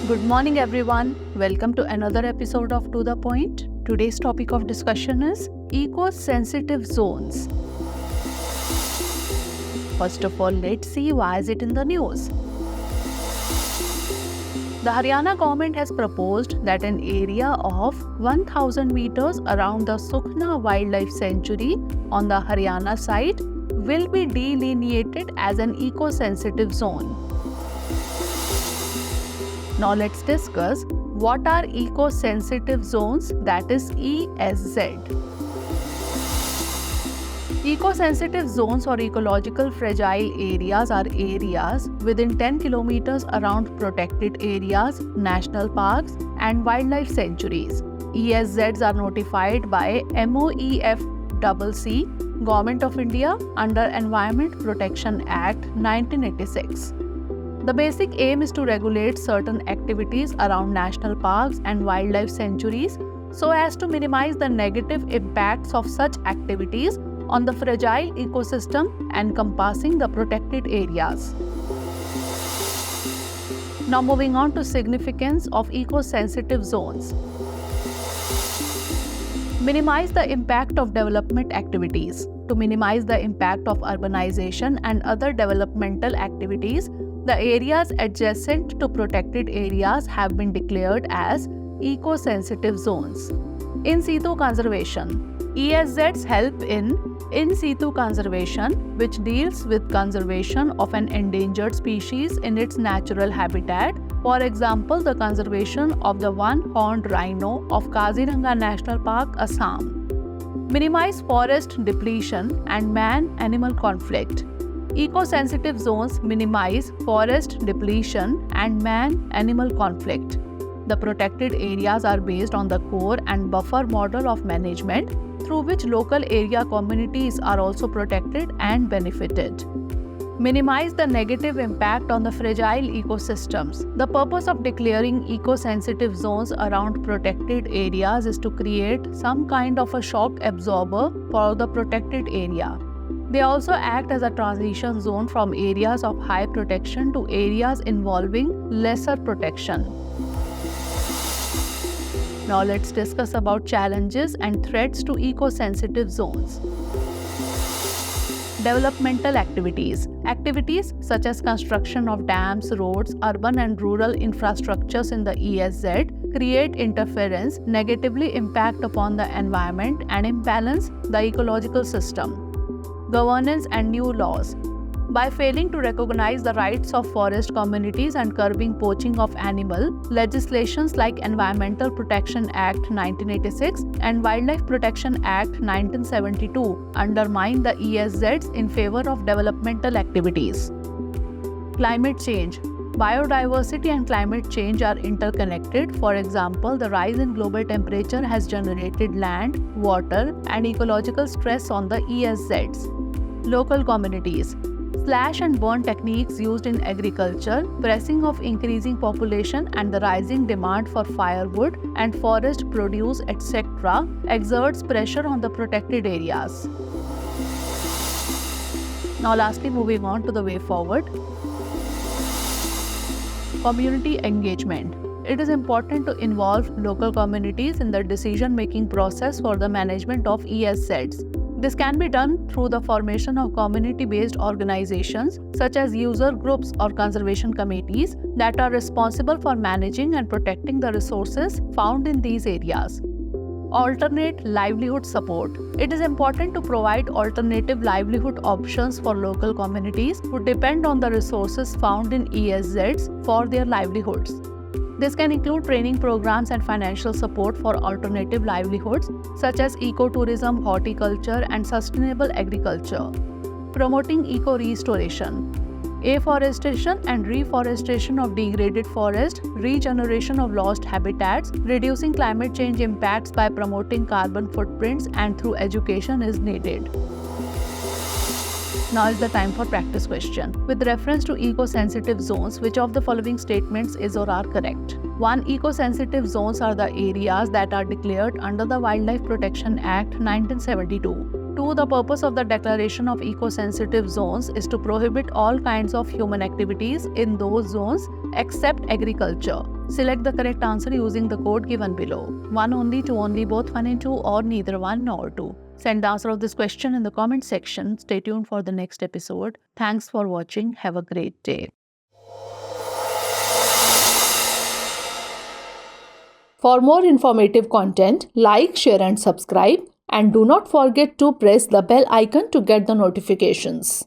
Good morning, everyone. Welcome to another episode of To The Point. Today's topic of discussion is eco-sensitive zones. First of all, let's see why is it in the news. The Haryana government has proposed that an area of 1000 meters around the Sukhna Wildlife Sanctuary on the Haryana side will be delineated as an eco-sensitive zone. Now let's discuss what are eco-sensitive zones, that is ESZ. Eco-sensitive zones or ecological fragile areas are areas within 10 kilometers around protected areas, national parks and wildlife sanctuaries. ESZs are notified by MOEFCC, Government of India under Environment Protection Act 1986. The basic aim is to regulate certain activities around national parks and wildlife sanctuaries so as to minimize the negative impacts of such activities on the fragile ecosystem encompassing the protected areas. Now moving on to significance of eco-sensitive zones. Minimize the impact of development activities. To minimize the impact of urbanization and other developmental activities, the areas adjacent to protected areas have been declared as eco-sensitive zones. In situ conservation. ESZs help in situ conservation, which deals with conservation of an endangered species in its natural habitat. For example, the conservation of the one-horned rhino of Kaziranga National Park, Assam. Minimize forest depletion and man-animal conflict. Eco-sensitive zones minimize forest depletion and man-animal conflict. The protected areas are based on the core and buffer model of management, through which local area communities are also protected and benefited. Minimize the negative impact on the fragile ecosystems. The purpose of declaring eco-sensitive zones around protected areas is to create some kind of a shock absorber for the protected area. They also act as a transition zone from areas of high protection to areas involving lesser protection. Now let's discuss about challenges and threats to eco-sensitive zones. Developmental activities. Activities such as construction of dams, roads, urban and rural infrastructures in the ESZ create interference, negatively impact upon the environment and imbalance the ecological system. Governance and new laws. By failing to recognize the rights of forest communities and curbing poaching of animal, legislations like Environmental Protection Act 1986 and Wildlife Protection Act 1972 undermine the ESZs in favor of developmental activities. Climate change. Biodiversity and climate change are interconnected. For example, the rise in global temperature has generated land, water, and ecological stress on the ESZs. Local communities. Slash and burn techniques used in agriculture, pressing of increasing population and the rising demand for firewood and forest produce, etc., exerts pressure on the protected areas. Now lastly, moving on to the way forward. Community engagement. It is important to involve local communities in the decision-making process for the management of ESZs. This can be done through the formation of community-based organizations such as user groups or conservation committees that are responsible for managing and protecting the resources found in these areas. Alternate livelihood support. It is important to provide alternative livelihood options for local communities who depend on the resources found in ESZs for their livelihoods. This can include training programs and financial support for alternative livelihoods such as ecotourism, horticulture, and sustainable agriculture. Promoting eco-restoration. Afforestation and reforestation of degraded forest, regeneration of lost habitats, reducing climate change impacts by promoting carbon footprints and through education is needed. Now is the time for practice question. With reference to eco-sensitive zones, which of the following statements is or are correct? 1. Eco-sensitive zones are the areas that are declared under the Wildlife Protection Act 1972. 2. The purpose of the declaration of eco-sensitive zones is to prohibit all kinds of human activities in those zones except agriculture. Select the correct answer using the code given below. 1 only, 2 only, both 1 and 2, or neither 1 nor 2. Send the answer of this question in the comment section. Stay tuned for the next episode. Thanks for watching. Have a great day. For more informative content, like, share and subscribe. And do not forget to press the bell icon to get the notifications.